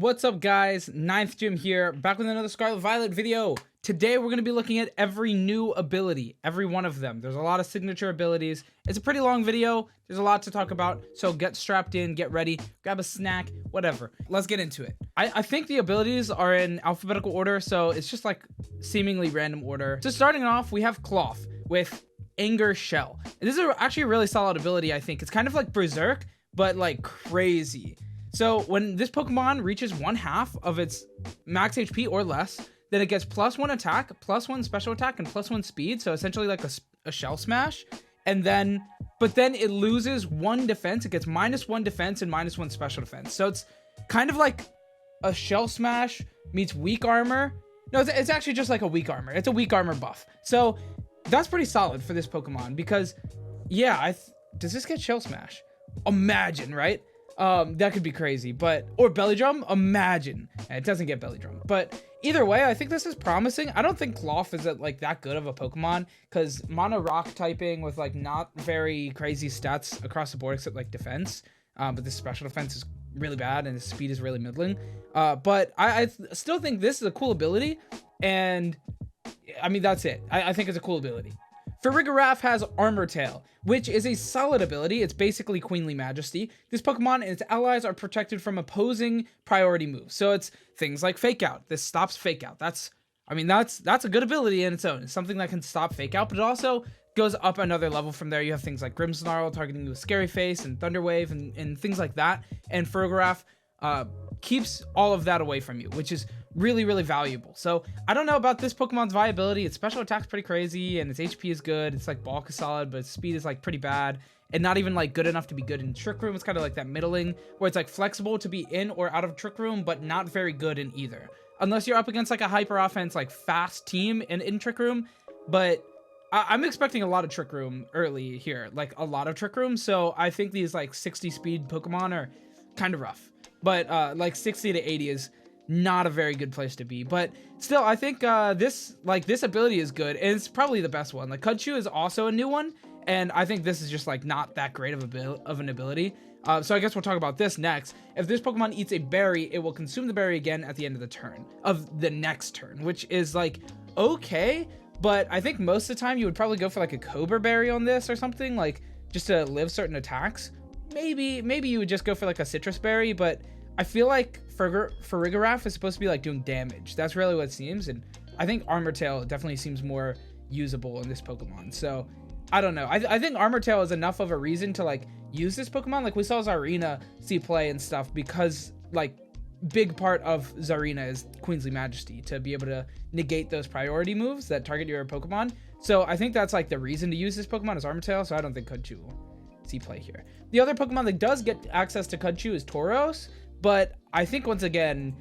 What's up guys, Ninth Gym here, back with another Scarlet Violet video. Today we're going to be looking at every new ability, every one of them. There's a lot of signature abilities. It's a pretty long video, there's a lot to talk about, so get strapped in, get ready, grab a snack, whatever. Let's get into it. I think the abilities are in alphabetical order, so it's just like seemingly random order. So starting off, we have Klawf with Anger Shell. And this is actually a really solid ability, I think. It's kind of like Berserk, but like crazy. So when this Pokemon reaches 1/2 of its max HP or less, then it gets +1 attack, +1 special attack, and +1 speed. So essentially like a shell smash. And then, but then it loses 1 defense. It gets -1 defense and -1 special defense. So it's kind of like a shell smash meets weak armor. No, it's actually just like a weak armor. It's a weak armor buff. So that's pretty solid for this Pokemon because, yeah, does this get shell smash? Imagine, right? That could be crazy, or belly drum, imagine. It doesn't get belly drum, but either way, I think this is promising. I don't think Klawf is like that good of a Pokemon because mono rock typing with like not very crazy stats across the board except like defense, but the special defense is really bad and the speed is really middling. But I still think this is a cool ability, and I mean, that's it. I think it's a cool ability. Firigiraf has Armor Tail, which is a solid ability. It's basically Queenly Majesty. This Pokemon and its allies are protected from opposing priority moves. So it's things like Fake Out. This stops Fake Out. That's a good ability in its own. It's something that can stop Fake Out, but it also goes up another level from there. You have things like Grimmsnarl targeting you with Scary Face and Thunder Wave and things like that. And Firigiraf keeps all of that away from you, which is really, really valuable. So I don't know about this Pokemon's viability. Its special attack's pretty crazy and its HP is good. It's like bulk is solid, but its speed is like pretty bad and not even like good enough to be good in Trick Room. It's kind of like that middling where it's like flexible to be in or out of Trick Room, but not very good in either. Unless you're up against like a hyper offense, like fast team in Trick Room. But I'm expecting a lot of Trick Room early here, like a lot of Trick Room. So I think these like 60 speed Pokemon are kind of rough, but like 60 to 80 is not a very good place to be. But still, I think this ability is good, and it's probably the best one. Like Cud Chew is also a new one, and I think this is just like not that great of an ability. So I guess we'll talk about this next. If this Pokemon eats a berry, it will consume the berry again at the end of the turn of the next turn, which is like okay, but I think most of the time you would probably go for like a Cobra Berry on this or something, like just to live certain attacks. Maybe you would just go for like a Citrus Berry, but I feel like Firigiraf is supposed to be like doing damage. That's really what it seems, and I think Armor Tail definitely seems more usable in this Pokemon. So I don't know. I think Armor Tail is enough of a reason to like use this Pokemon. Like we saw Zarina see play and stuff because like big part of Zarina is Queenly Majesty to be able to negate those priority moves that target your Pokemon. So I think that's like the reason to use this Pokemon is Armor Tail. So I don't think Cud Chew will see play here. The other Pokemon that does get access to Cud Chew is Tauros. But I think once again,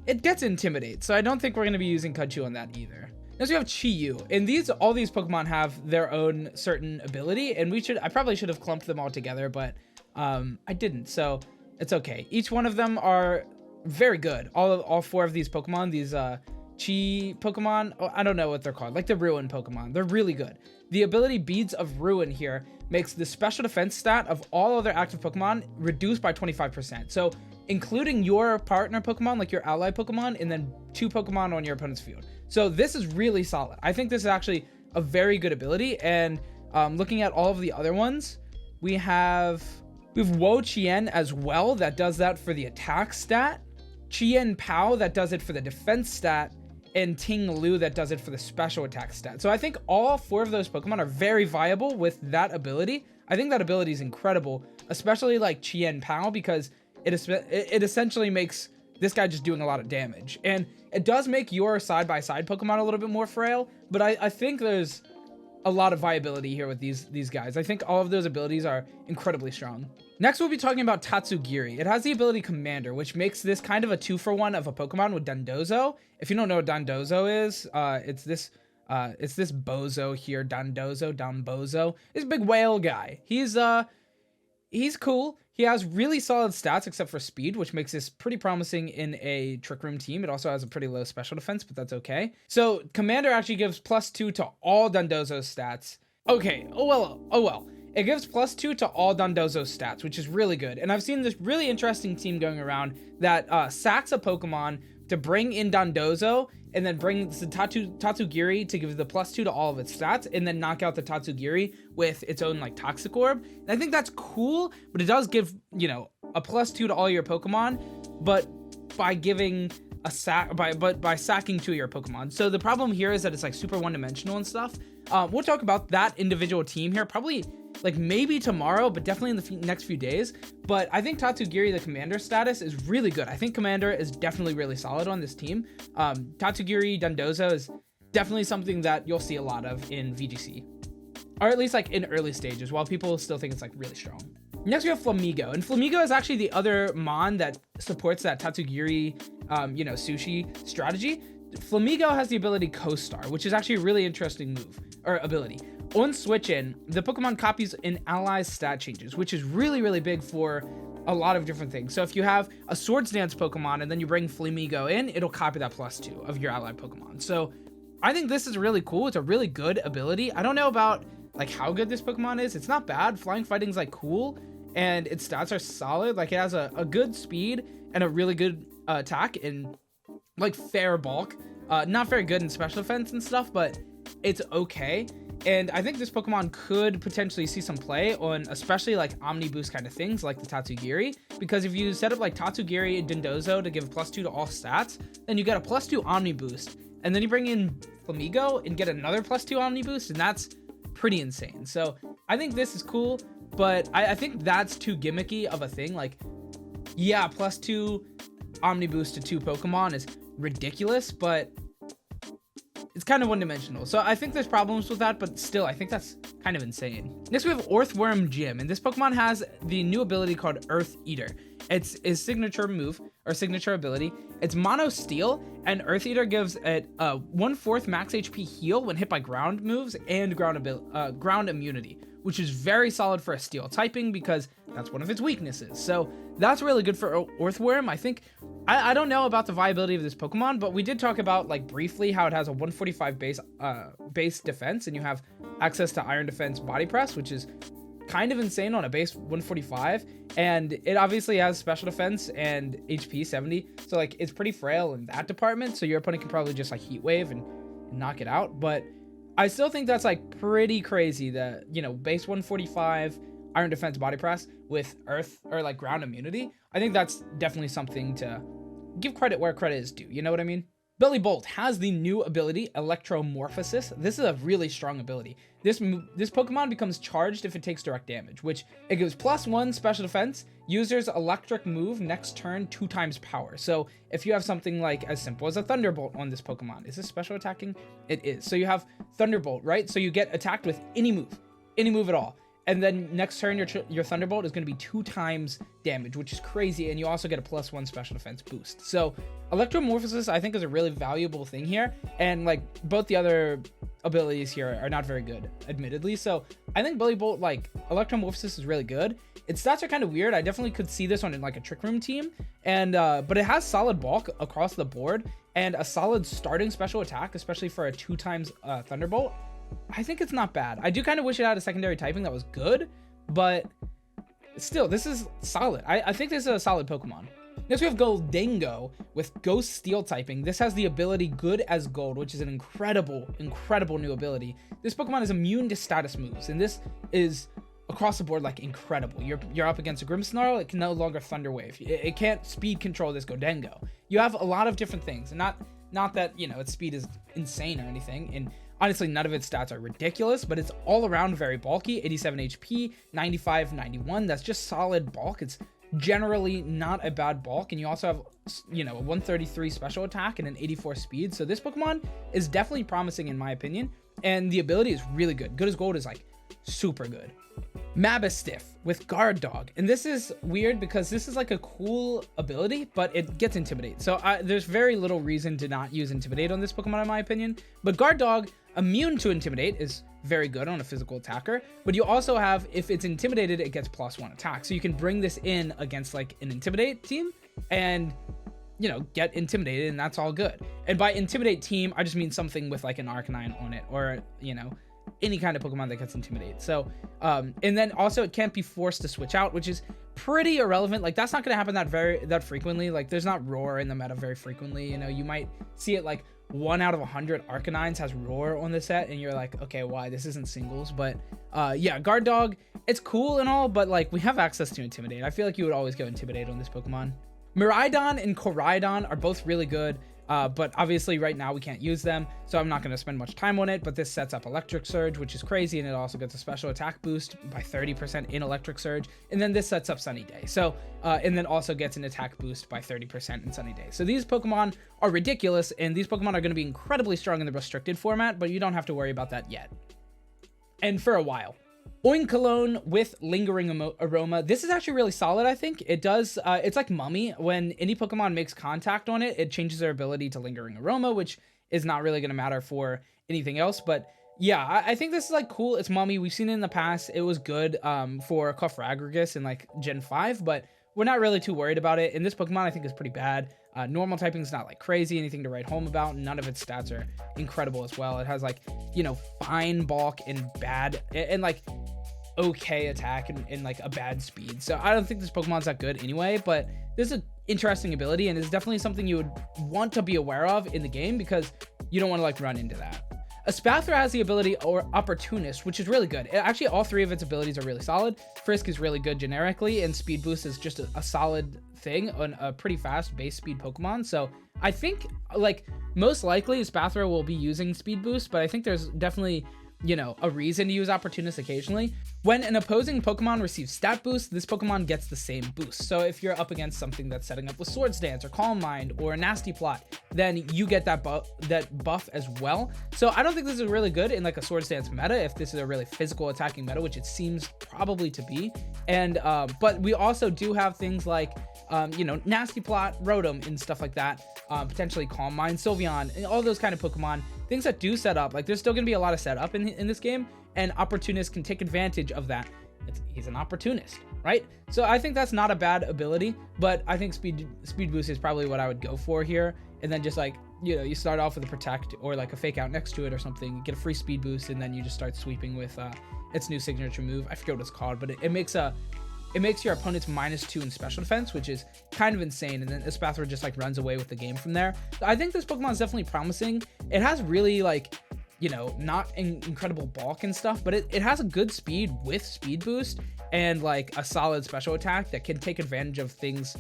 it gets Intimidate. So I don't think we're going to be using Cud Chew on that either. Next we have Chi-Yu. And all these Pokemon have their own certain ability. And I probably should have clumped them all together, but I didn't. So it's okay. Each one of them are very good. All 4 of these Pokemon, these Chi Pokemon, I don't know what they're called, like the Ruin Pokemon. They're really good. The ability Beads of Ruin here makes the special defense stat of all other active Pokemon reduced by 25%. So including your partner Pokemon, like your ally Pokemon, and then 2 Pokemon on your opponent's field. So this is really solid. I think this is actually a very good ability. And looking at all of the other ones, we have Wo Chien as well that does that for the attack stat, Chien Pao that does it for the defense stat, and Ting Lu that does it for the special attack stat. So I think all 4 of those Pokemon are very viable with that ability. I think that ability is incredible, especially like Chien Pao, because it essentially makes this guy just doing a lot of damage. And it does make your side-by-side Pokemon a little bit more frail, but I think there's a lot of viability here with these guys. I think all of those abilities are incredibly strong. Next, we'll be talking about Tatsugiri. It has the ability Commander, which makes this kind of a 2-for-1 of a Pokemon with Dondozo. If you don't know what Dondozo is, it's this bozo here, Donbozo. This big whale guy. He's cool. He has really solid stats except for speed, which makes this pretty promising in a Trick Room team. It also has a pretty low special defense, but that's okay. So Commander actually gives +2 to all Dondozo's stats. Okay, oh well. it gives +2 to all Dondozo's stats, which is really good. And I've seen this really interesting team going around that sacks a Pokemon to bring in Dondozo, and then bring the Tatsugiri to give the +2 to all of its stats, and then knock out the Tatsugiri with its own like Toxic Orb. And I think that's cool, but it does give, you know, a +2 to all your Pokemon, but by giving a by sacking 2 of your Pokemon. So the problem here is that it's like super one-dimensional and stuff. We'll talk about that individual team here probably like maybe tomorrow, but definitely in the next few days. But I think Tatsugiri, the commander status, is really good. I think commander is definitely really solid on this team. Tatsugiri Dondozo is definitely something that you'll see a lot of in VGC, or at least like in early stages, while people still think it's like really strong. Next we have Flamigo, and Flamigo is actually the other mon that supports that Tatsugiri, you know, sushi strategy. Flamigo has the ability Co-Star, which is actually a really interesting move or ability. On switch in, the Pokemon copies an ally's stat changes, which is really, really big for a lot of different things. So if you have a Swords Dance Pokemon and then you bring Flamigo in, it'll copy that +2 of your allied Pokemon. So I think this is really cool. It's a really good ability. I don't know about like how good this Pokemon is. It's not bad. Flying Fighting's like cool, and its stats are solid. Like it has a good speed and a really good attack and like fair bulk. Not very good in special defense and stuff, but it's okay. And I think this Pokemon could potentially see some play on especially like Omni Boost kind of things like the Tatsugiri, because if you set up like Tatsugiri and Dondozo to give +2 to all stats, then you get a +2 Omni Boost, and then you bring in Flamigo and get another +2 Omni Boost, and that's pretty insane. So I think this is cool, but I think that's too gimmicky of a thing. Like, yeah, +2 Omni Boost to 2 Pokemon is ridiculous, but it's kind of one-dimensional. So I think there's problems with that, but still, I think that's kind of insane. Next, we have Orthworm Gym, and this Pokemon has the new ability called Earth Eater. It's his signature move, or signature ability. It's Mono Steel, and Earth Eater gives it a 1/4 max HP heal when hit by ground moves and ground immunity, which is very solid for a Steel typing because that's one of its weaknesses. So that's really good for Orthworm. I think, I don't know about the viability of this Pokemon, but we did talk about like briefly how it has a 145 base defense, and you have access to Iron Defense Body Press, which is kind of insane on a base 145, and it obviously has special defense and HP 70, so like it's pretty frail in that department, so your opponent can probably just like Heat Wave and knock it out. But I still think that's like pretty crazy that, you know, base 145 Iron Defense Body Press with Earth or like ground immunity. I think that's definitely something to give credit where credit is due, you know what I mean? Bellibolt has the new ability, Electromorphosis. This is a really strong ability. This Pokemon becomes charged if it takes direct damage, which it gives +1 special defense, user's electric move next turn 2 times power. So if you have something like as simple as a Thunderbolt on this Pokemon, is this special attacking? It is. So you have Thunderbolt, right? So you get attacked with any move at all. And then next turn, your Thunderbolt is going to be 2 times damage, which is crazy. And you also get a +1 special defense boost. So Electromorphosis, I think, is a really valuable thing here. And like both the other abilities here are not very good, admittedly. So I think Bellibolt, like Electromorphosis, is really good. Its stats are kind of weird. I definitely could see this on like a Trick Room team. And but it has solid bulk across the board and a solid starting special attack, especially for a 2 times Thunderbolt. I think it's not bad. I do kind of wish it had a secondary typing that was good, but still, this is solid. I think this is a solid Pokemon. Next, we have Goldhengo with Ghost Steel typing. This has the ability Good as Gold, which is an incredible new ability. This Pokemon is immune to status moves, and this is across the board like incredible. You're up against a Grimmsnarl, it can no longer Thunder Wave. It can't speed control this Goldhengo. You have a lot of different things, and not that, you know, its speed is insane or anything, and honestly, none of its stats are ridiculous, but it's all around very bulky. 87 HP, 95, 91. That's just solid bulk. It's generally not a bad bulk. And you also have, you know, a 133 special attack and an 84 speed. So this Pokemon is definitely promising in my opinion. And the ability is really good. Good as Gold is like super good. Mabosstiff with Guard Dog, and this is weird because this is like a cool ability, but it gets Intimidate. So there's very little reason to not use Intimidate on this Pokemon in my opinion. But Guard Dog, immune to Intimidate, is very good on a physical attacker. But you also have, if it's intimidated, it gets +1 attack. So you can bring this in against like an Intimidate team and, you know, get intimidated, and that's all good. And by Intimidate team, I just mean something with like an Arcanine on it, or, you know, any kind of Pokemon that gets Intimidate. So, and then also it can't be forced to switch out, which is pretty irrelevant. Like, that's not going to happen that frequently. Like, there's not Roar in the meta very frequently. You know, you might see it like 1 out of 100 Arcanines has Roar on the set, and you're like, okay, why? This isn't singles. But yeah, Guard Dog, it's cool and all, but like, we have access to Intimidate. I feel like you would always go Intimidate on this Pokemon. Miraidon and Koraidon are both really good. But obviously right now we can't use them, so I'm not going to spend much time on it. But this sets up Electric Surge, which is crazy, and it also gets a special attack boost by 30% in Electric Surge. And then this sets up Sunny Day, so and then also gets an attack boost by 30% in Sunny Day. So these Pokemon are ridiculous, and these Pokemon are going to be incredibly strong in the restricted format, but you don't have to worry about that yet, and for a while. Oinkologne with Lingering Aroma. This is actually really solid, I think. It does, it's like Mummy. When any Pokemon makes contact on it, it changes their ability to Lingering Aroma, which is not really going to matter for anything else. But yeah, I think this is like cool. It's Mummy. We've seen it in the past. It was good for Cofragigus in like Gen 5, but we're not really too worried about it. And this Pokemon, I think, is pretty bad. Normal typing is not like crazy, anything to write home about. None of its stats are incredible as well. It has like, you know, fine bulk and bad and like okay attack and like a bad speed. So I don't think this Pokemon's that good anyway, but this is an interesting ability, and it's definitely something you would want to be aware of in the game because you don't want to like run into that. Espathra has the ability or Opportunist, which is really good. Actually, all 3 of its abilities are really solid. Frisk is really good generically, and Speed Boost is just a solid thing on a pretty fast base speed Pokemon. So I think, like, most likely Espathra will be using Speed Boost, but I think there's definitely, you know, a reason to use Opportunist occasionally. When an opposing Pokemon receives stat boost, this Pokemon gets the same boost. So if you're up against something that's setting up with Swords Dance or Calm Mind or Nasty Plot, then you get that buff as well. So I don't think this is really good in like a Swords Dance meta if this is a really physical attacking meta, which it seems probably to be. And but we also do have things like you know, Nasty Plot, Rotom, and stuff like that. Potentially Calm Mind, Sylveon, and all those kind of Pokemon. Things that do set up. Like, there's still going to be a lot of setup in this game, and Opportunist can take advantage of that. He's an opportunist, right? So I think that's not a bad ability, but I think Speed Boost is probably what I would go for here. And then just like, you know, you start off with a Protect or like a Fake Out next to it or something, you get a free Speed Boost, and then you just start sweeping with its new signature move. I forget what it's called, but it makes your opponent's -2 in special defense, which is kind of insane. And then Espathra just like runs away with the game from there. So I think this Pokemon is definitely promising. It has really like, you know, not incredible bulk and stuff, but it has a good speed with Speed Boost and like a solid special attack that can take advantage of things,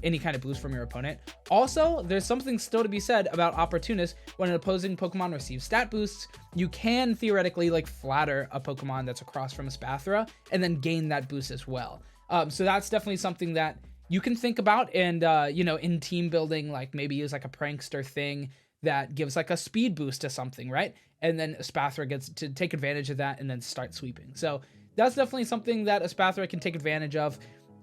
any kind of boost from your opponent. Also, there's something still to be said about Opportunist. When an opposing Pokemon receives stat boosts, you can theoretically like flatter a Pokemon that's across from Espathra and then gain that boost as well. So that's definitely something that you can think about, and you know, in team building, like maybe use like a prankster thing that gives like a speed boost to something, right? And then Espathra gets to take advantage of that and then start sweeping. So that's definitely something that Espathra can take advantage of.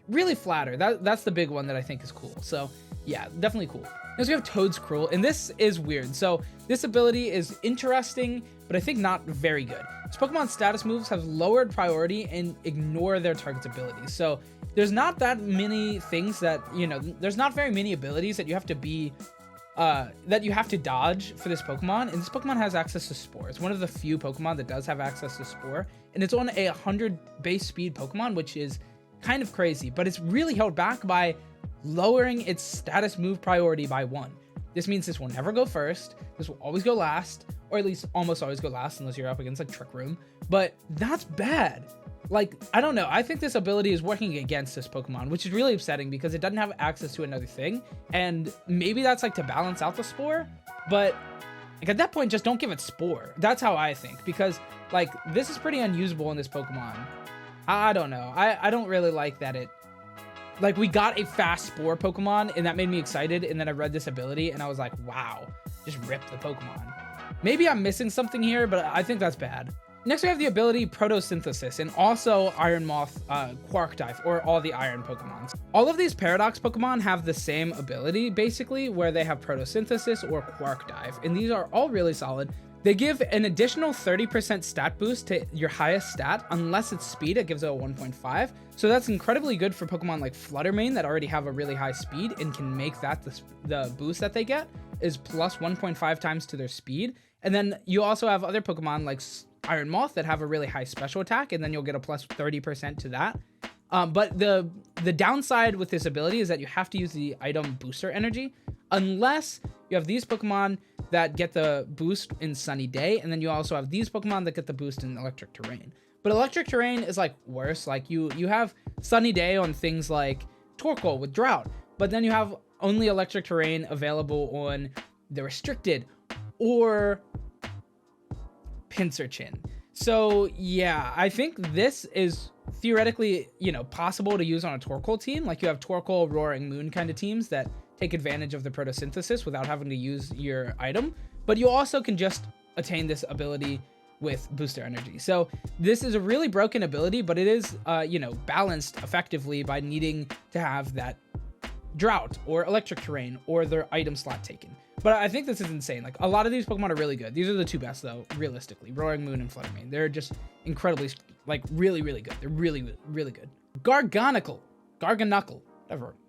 Really flatter. That's the big one that I think is cool. So yeah, definitely cool. Next we have Toedscruel, and this is weird. So this ability is interesting, but I think not very good. This Pokemon's status moves have lowered priority and ignore their target's abilities. So there's not that many things that, you know, there's not very many abilities that you have to be that you have to dodge for this Pokemon, and this Pokemon has access to Spore. It's one of the few Pokemon that does have access to Spore, and it's on a 100 base speed Pokemon, which is kind of crazy, but it's really held back by lowering its status move priority by 1. This means this will never go first, this will always go last, or at least almost always go last unless you're up against like Trick Room, but that's bad. Like, I don't know, I think this ability is working against this Pokemon, which is really upsetting because it doesn't have access to another thing, and maybe that's like to balance out the Spore, but like at that point just don't give it Spore. That's how I think, because like this is pretty unusable in this Pokemon. I don't know, I don't really like that it, like, we got a fast Spore Pokemon and that made me excited, and then I read this ability and I was like, wow, just rip the Pokemon. Maybe I'm missing something here, but I think that's bad. Next, we have the ability Photosynthesis, and also Iron Moth, Quark Dive, or all the Iron Pokemons. All of these Paradox Pokemon have the same ability, basically, where they have Photosynthesis or Quark Dive, and these are all really solid. They give an additional 30% stat boost to your highest stat, unless it's speed, it gives it a 1.5. So that's incredibly good for Pokemon like Fluttermane that already have a really high speed and can make that the boost that they get is plus 1.5 times to their speed. And then you also have other Pokemon like Iron Moth that have a really high special attack, and then you'll get a plus 30% to that. But the downside with this ability is that you have to use the item booster energy, unless you have these Pokemon that get the boost in Sunny Day, and then you also have these Pokemon that get the boost in Electric Terrain. But Electric Terrain is like worse. Like you have Sunny Day on things like Torkoal with Drought, but then you have only Electric Terrain available on the Restricted or Pinsirchin. So yeah, I think this is theoretically, you know, possible to use on a Torkoal team. Like you have Torkoal, Roaring Moon kind of teams that take advantage of the photosynthesis without having to use your item. But you also can just attain this ability with booster energy. So this is a really broken ability, but it is, you know, balanced effectively by needing to have that Drought or Electric Terrain or their item slot taken. But I think this is insane. Like a lot of these Pokemon are really good. These are the two best though, realistically. Roaring Moon and Fluttermane. They're just incredibly, like really, really good. They're really, really good. Garganacl,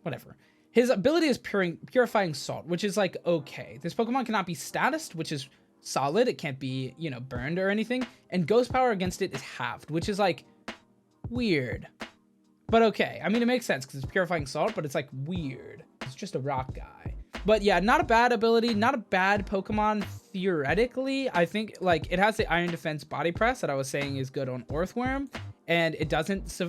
whatever. His ability is Purifying Salt, which is like, okay. This Pokemon cannot be statused, which is solid. It can't be, you know, burned or anything. And Ghost Power against it is halved, which is like weird. But okay, I mean, it makes sense because it's Purifying Salt, but it's like weird. It's just a rock guy. But yeah, not a bad ability, not a bad Pokemon theoretically. I think like it has the Iron Defense Body Press that I was saying is good on Orthworm, and it doesn't,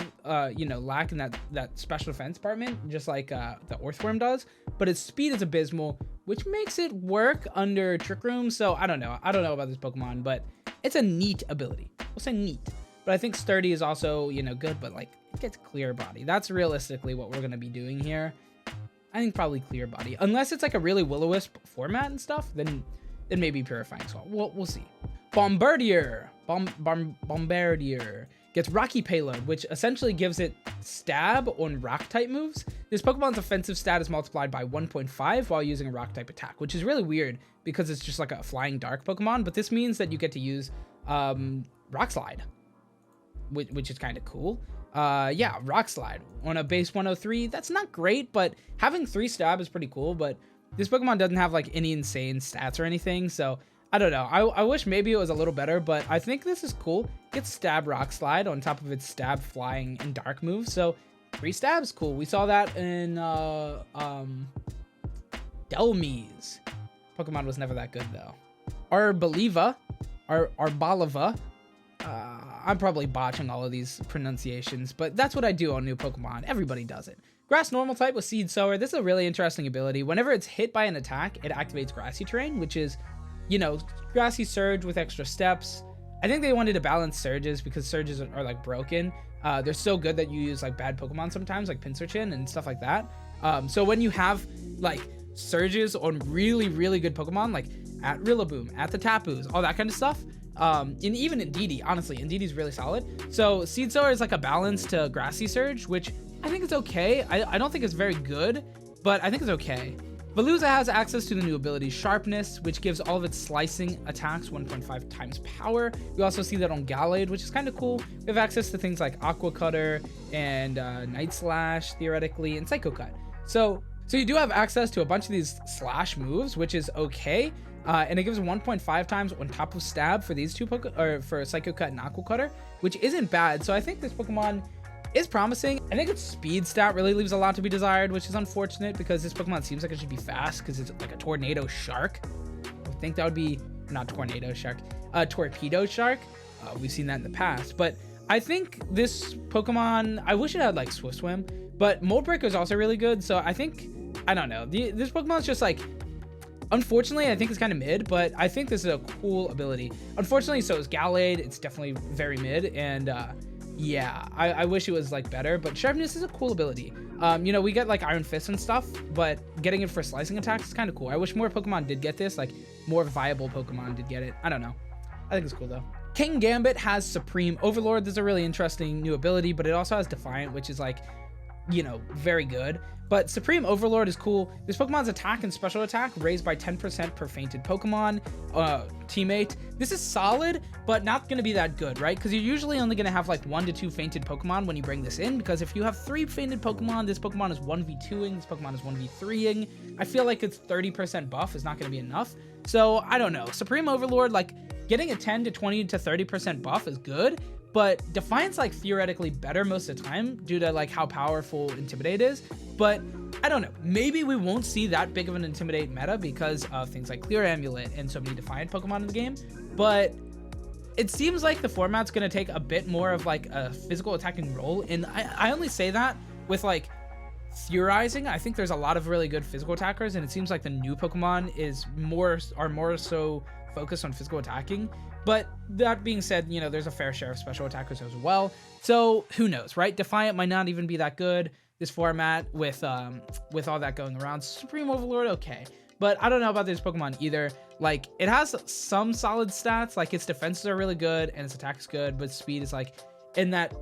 you know, lack in that special defense department, just like the Orthworm does. But its speed is abysmal, which makes it work under Trick Room. So I don't know about this Pokemon, but it's a neat ability. We'll say neat. But I think Sturdy is also, you know, good, but like it gets Clear Body. That's realistically what we're gonna be doing here. I think probably Clear Body, unless it's like a really Will-O-Wisp format and stuff. Then maybe Purifying Salt. We'll see. Bomberdier, Bomberdier gets Rocky Payload, which essentially gives it stab on rock type moves. This Pokemon's offensive stat is multiplied by 1.5 while using a rock type attack, which is really weird because it's just like a flying dark Pokemon. But this means that you get to use Rock Slide, which is kind of cool. Yeah, Rock Slide on a base 103. That's not great, but having 3 stab is pretty cool. But this Pokemon doesn't have like any insane stats or anything, so I don't know. I wish maybe it was a little better, but I think this is cool. Gets Stab Rock Slide on top of its Stab Flying and Dark moves, so 3 stabs, cool. We saw that in Delmise. Pokemon was never that good though. Arboliva. I'm probably botching all of these pronunciations, but that's what I do on new Pokemon. Everybody does it. Grass Normal type with Seed Sower. This is a really interesting ability. Whenever it's hit by an attack, it activates Grassy Terrain, which is, you know, Grassy Surge with extra steps. I think they wanted to balance Surges because Surges are like broken. They're so good that you use like bad Pokemon sometimes, like Pinsirchin and stuff like that. So when you have like Surges on really, really good Pokemon, like at Rillaboom, at the Tapus, all that kind of stuff, and even Indeedee, honestly, Indeedee's really solid. So Seed Sower is like a balance to Grassy Surge, which I think is okay. I don't think it's very good, but I think it's okay. Veluza has access to the new ability Sharpness, which gives all of its slicing attacks 1.5 times power. We also see that on Gallade, which is kind of cool. We have access to things like Aqua Cutter and Night Slash, theoretically, and Psycho Cut. So you do have access to a bunch of these slash moves, which is okay. And it gives 1.5 times on top of Stab for these two for Psycho Cut and Aqua Cutter, which isn't bad. So I think this Pokemon is promising. I think its speed stat really leaves a lot to be desired, which is unfortunate because this Pokemon seems like it should be fast because it's like a Tornado Shark. I think that would be not Tornado Shark, Torpedo Shark. We've seen that in the past, but I think this Pokemon, I wish it had like Swift Swim, but Mold Breaker is also really good. So I think, I don't know, this Pokemon's just like, unfortunately, I think it's kind of mid, but I think this is a cool ability. Unfortunately, so is Gallade. It's definitely very mid, and yeah, I wish it was like better, but Sharpness is a cool ability. You know, we get like Iron Fist and stuff, but getting it for slicing attacks is kind of cool. I wish more Pokemon did get this, like more viable Pokemon did get it. I don't know. I think it's cool though. Kingambit has Supreme Overlord. This is a really interesting new ability, but it also has Defiant, which is like, you know, very good. But Supreme Overlord is cool. This Pokemon's attack and special attack raised by 10% per fainted Pokemon teammate. This is solid, but not going to be that good, right? Because you're usually only going to have like 1 to 2 fainted Pokemon when you bring this in, because if you have 3 fainted Pokemon, this Pokemon is 1v2ing, this Pokemon is 1v3ing. I feel like its 30% buff is not going to be enough. So I don't know. Supreme Overlord, like, getting a 10 to 20 to 30% buff is good, but Defiance like theoretically better most of the time due to like how powerful Intimidate is. But I don't know, maybe we won't see that big of an Intimidate meta because of things like Clear Amulet and so many Defiant Pokemon in the game. But it seems like the format's going to take a bit more of like a physical attacking role. And I only say that with like theorizing. I think there's a lot of really good physical attackers, and it seems like the new Pokemon are more so focused on physical attacking. But that being said, you know, there's a fair share of special attackers as well. So who knows, right? Defiant might not even be that good this format with all that going around. Supreme Overlord, okay. But I don't know about this Pokemon either. Like, it has some solid stats, like its defenses are really good and its attack is good, but speed is like in that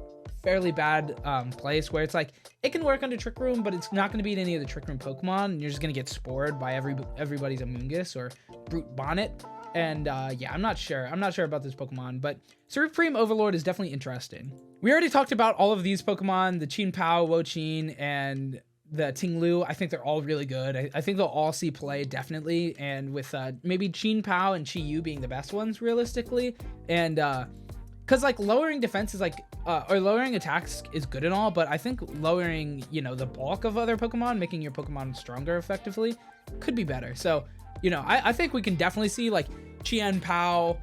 fairly bad place where it's like it can work under Trick Room, but it's not going to beat any of the Trick Room Pokemon, and you're just going to get spored by everybody's Amoonguss or Brute Bonnet. And yeah, I'm not sure about this Pokemon, but Supreme Overlord is definitely interesting. We already talked about all of these Pokemon, the Qin Pao, Wo-Qin, and the Ting-Lu. I think they're all really good. I think they'll all see play, definitely. And with maybe Qin Pao and Chi-Yu being the best ones, realistically. And because like lowering defense is like, or lowering attacks is good and all, but I think lowering, you know, the bulk of other Pokemon, making your Pokemon stronger effectively, could be better. So, you know, I think we can definitely see like Qian Pao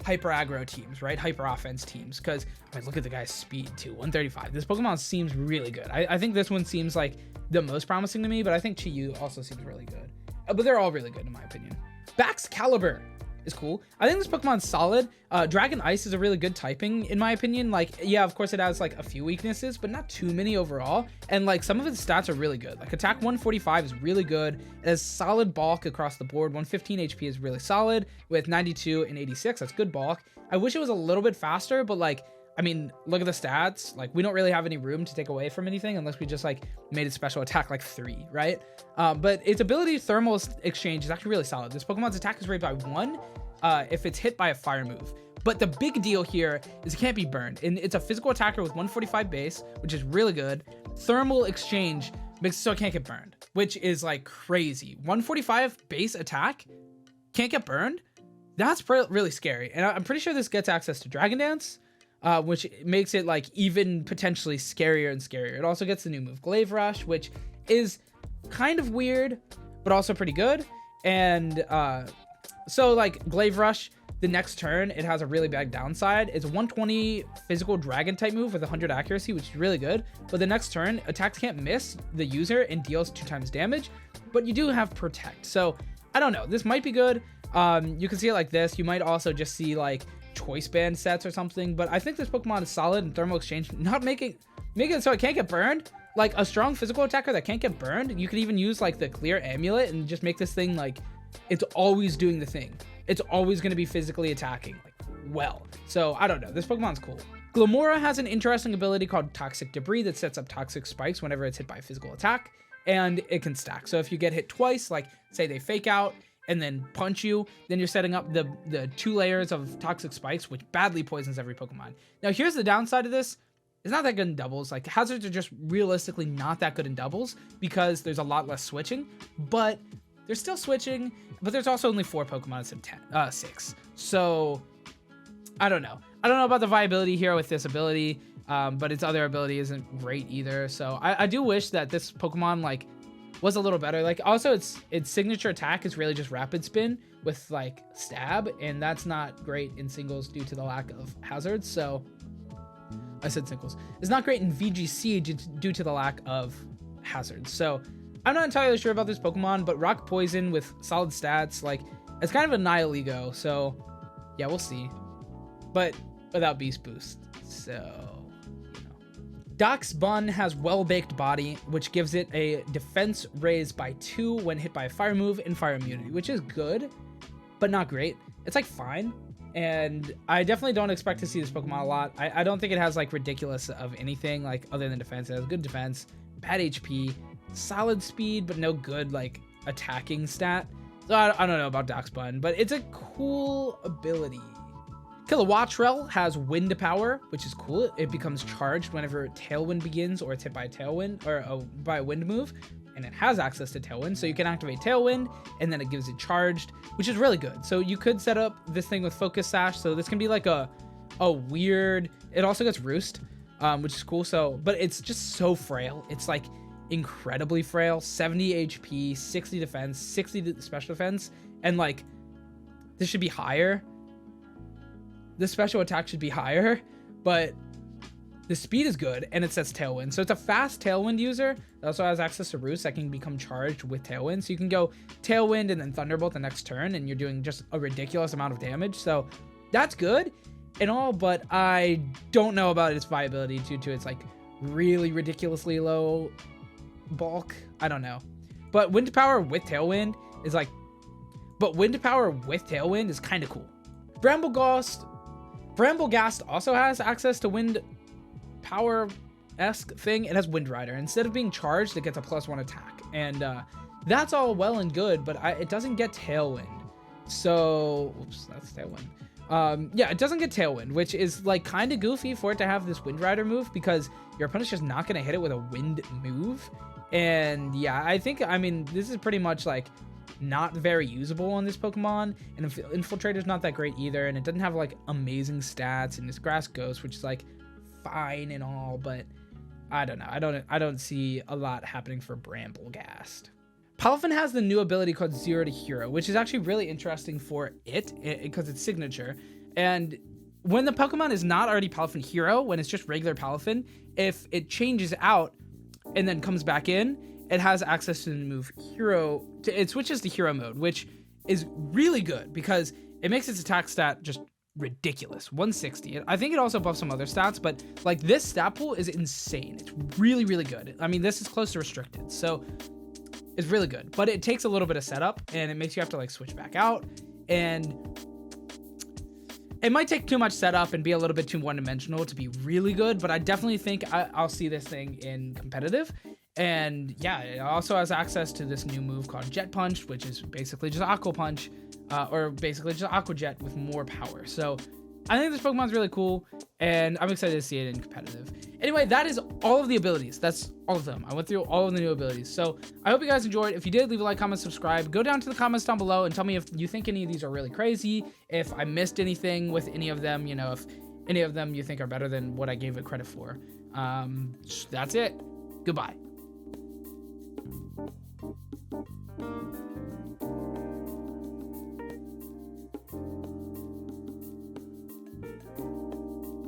hyper aggro teams, right? Hyper offense teams. Because I mean, look at the guy's speed too, 135. This Pokemon seems really good. I think this one seems like the most promising to me, but I think Chi-Yu also seems really good. But they're all really good in my opinion. Baxcalibur is cool. I think this Pokemon's solid. Dragon Ice is a really good typing in my opinion. Like, yeah, of course it has like a few weaknesses, but not too many overall. And like some of its stats are really good. Like attack 145 is really good. It has solid bulk across the board. 115 HP is really solid with 92 and 86. That's good bulk. I wish it was a little bit faster, but like, I mean, look at the stats. Like, we don't really have any room to take away from anything unless we just like made its special attack like 3, right? But its ability Thermal Exchange is actually really solid. This Pokemon's attack is raised by 1 if it's hit by a fire move. But the big deal here is it can't be burned. And it's a physical attacker with 145 base, which is really good. Thermal Exchange makes it so it can't get burned, which is like crazy. 145 base attack can't get burned? That's really scary. And I'm pretty sure this gets access to Dragon Dance, which makes it like even potentially scarier and scarier. It also gets the new move Glaive Rush, which is kind of weird, but also pretty good. And so like Glaive Rush, the next turn, it has a really bad downside. It's a 120 physical dragon type move with 100 accuracy, which is really good. But the next turn, attacks can't miss the user and deals 2 times damage, but you do have Protect. So I don't know, this might be good. You can see it like this. You might also just see like choice band sets or something, but I think this Pokemon is solid in Thermal Exchange, not making it so it can't get burned. Like a strong physical attacker that can't get burned, you could even use like the Clear Amulet and just make this thing like it's always doing the thing. It's always going to be physically attacking like well. So I don't know, this Pokemon's cool. Glimmora has an interesting ability called Toxic Debris that sets up toxic spikes whenever it's hit by a physical attack, and it can stack. So if you get hit twice, like say they fake out and then punch you, then you're setting up the 2 layers of toxic spikes, which badly poisons every Pokemon. Now here's the downside of this. It's not that good in doubles. Like hazards are just realistically not that good in doubles because there's a lot less switching, but they're still switching, but there's also only 4 Pokemon instead of 6. So I don't know. I don't know about the viability here with this ability, but its other ability isn't great either. So I do wish that this Pokemon like was a little better. Like also its signature attack is really just Rapid Spin with like Stab, and that's not great in singles due to the lack of hazards. So I said singles. It's not great in VGC due to the lack of hazards. So I'm not entirely sure about this Pokemon, but Rock Poison with solid stats, like it's kind of a Nihilego. So yeah, we'll see, but without Beast Boost. So Dachsbun has Well-Baked Body, which gives it a defense raised by 2 when hit by a fire move and fire immunity, which is good, but not great. It's like fine. And I definitely don't expect to see this Pokemon a lot. I don't think it has like ridiculous of anything like other than defense. It has good defense, bad HP, solid speed, but no good like attacking stat. So I don't know about Dachsbun, but it's a cool ability. Killowattrel has Wind Power, which is cool. It becomes charged whenever Tailwind begins or it's hit by a Tailwind or by a Wind move, and it has access to Tailwind, so you can activate Tailwind, and then it gives it charged, which is really good. So you could set up this thing with Focus Sash, so this can be like a weird... It also gets Roost, which is cool. So, but it's just so frail. It's like incredibly frail. 70 HP, 60 defense, 60 special defense, and like this should be higher. The special attack should be higher, but the speed is good, and it sets Tailwind. So it's a fast Tailwind user. It also has access to Roost that can become charged with Tailwind. So you can go Tailwind and then Thunderbolt the next turn, and you're doing just a ridiculous amount of damage. So that's good and all, but I don't know about its viability due to its like really ridiculously low bulk. I don't know. But Wind Power with Tailwind is like... But Wind Power with Tailwind is kind of cool. Brambleghast also has access to Wind Power-esque thing. It has Wind Rider. Instead of being charged, it gets a +1 attack. And that's all well and good, but it doesn't get Tailwind. So... Oops, that's Tailwind. Yeah, it doesn't get Tailwind, which is like kind of goofy for it to have this Wind Rider move, because your opponent's just not going to hit it with a wind move. And yeah, I mean, this is pretty much like not very usable on this Pokemon, and Infiltrator's not that great either, and it doesn't have like amazing stats, and this Grass Ghost, which is like fine and all, but I don't know. I don't see a lot happening for Brambleghast. Palafin has the new ability called Zero to Hero, which is actually really interesting for it because it's signature. And when the Pokemon is not already Palafin Hero, when it's just regular Palafin, if it changes out and then comes back in, it has access to the move Hero. It switches to Hero mode, which is really good because it makes its attack stat just ridiculous. 160. I think it also buffs some other stats, but like this stat pool is insane. It's really, really good. I mean, this is close to restricted, so it's really good, but it takes a little bit of setup, and it makes you have to like switch back out, and it might take too much setup and be a little bit too one-dimensional to be really good, but I definitely think I'll see this thing in competitive. And yeah, it also has access to this new move called Jet Punch, which is basically just Aqua Punch, or basically just Aqua Jet with more power. So I think this Pokemon's really cool, and I'm excited to see it in competitive. Anyway, that is all of the abilities. That's all of them. I went through all of the new abilities. So I hope you guys enjoyed. If you did, leave a like, comment, subscribe. Go down to the comments down below and tell me if you think any of these are really crazy, if I missed anything with any of them, you know, if any of them you think are better than what I gave it credit for. That's it. Goodbye.